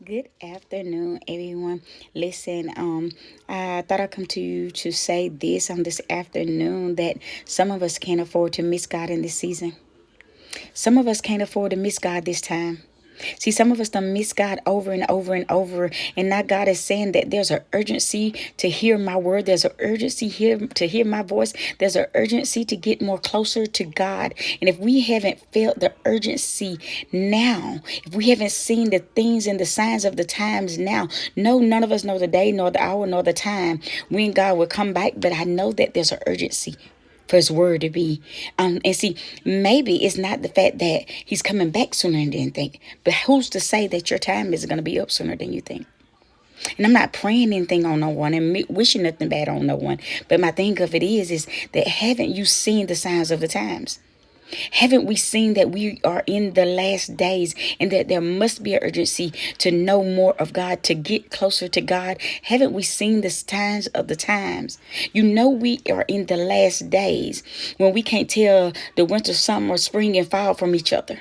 Good afternoon, everyone. Listen, I thought I'd come to you to say this on this afternoon that some of us can't afford to miss God in this season. Some of us can't afford to miss God this time. See, some of us done miss God over and over and over. And now God is saying that there's an urgency to hear my word. There's an urgency here to hear my voice. There's an urgency to get more closer to God. And if we haven't felt the urgency now, if we haven't seen the things and the signs of the times now, no, none of us know the day, nor the hour, nor the time when God will come back. But I know that there's an urgency for his word to be. And see, maybe it's not the fact that he's coming back sooner than you think, but who's to say that your time is going to be up sooner than you think? And I'm not praying anything on no one and wishing nothing bad on no one. But my thing of it is that haven't you seen the signs of the times? Haven't we seen that we are in the last days and that there must be an urgency to know more of God, to get closer to God? Haven't we seen the signs of the times? You know we are in the last days when we can't tell the winter, summer, spring, and fall from each other.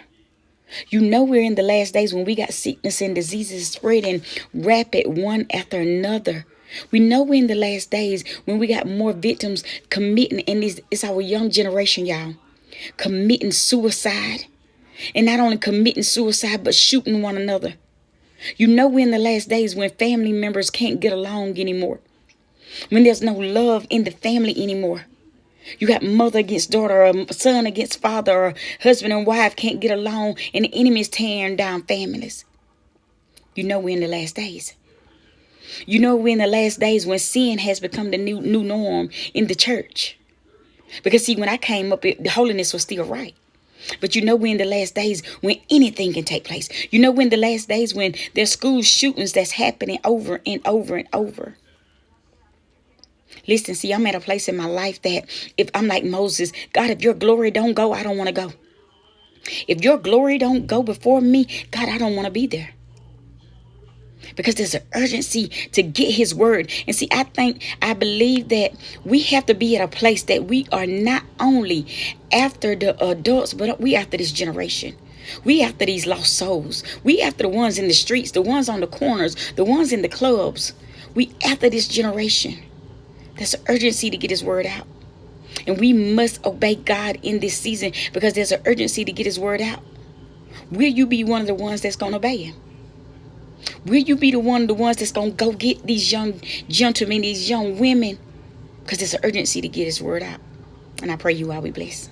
You know we're in the last days when we got sickness and diseases spreading rapid one after another. We know we're in the last days when we got more victims committing, and it's our young generation, y'all, committing suicide. And not only committing suicide, but shooting one another. You know we're in the last days when family members can't get along anymore. When there's no love in the family anymore. You got mother against daughter, or son against father, or husband and wife can't get along, and the enemy is tearing down families. You know we're in the last days. You know we're in the last days when sin has become the new norm in the church. Because see, when I came up, the holiness was still right. But you know we're in the last days when anything can take place. You know we're in the last days when there's school shootings that's happening over and over and over. Listen, see, I'm at a place in my life that if I'm like Moses, God, if your glory don't go, I don't want to go. If your glory don't go before me, God, I don't want to be there. Because there's an urgency to get his word. And see, I believe that we have to be at a place that we are not only after the adults, but we after this generation. We after these lost souls. We after the ones in the streets, the ones on the corners, the ones in the clubs. We after this generation. There's an urgency to get his word out. And we must obey God in this season because there's an urgency to get his word out. Will you be one of the ones that's going to obey him? Will you be the ones that's going to go get these young gentlemen, these young women? Because there's an urgency to get his word out. And I pray you all be blessed.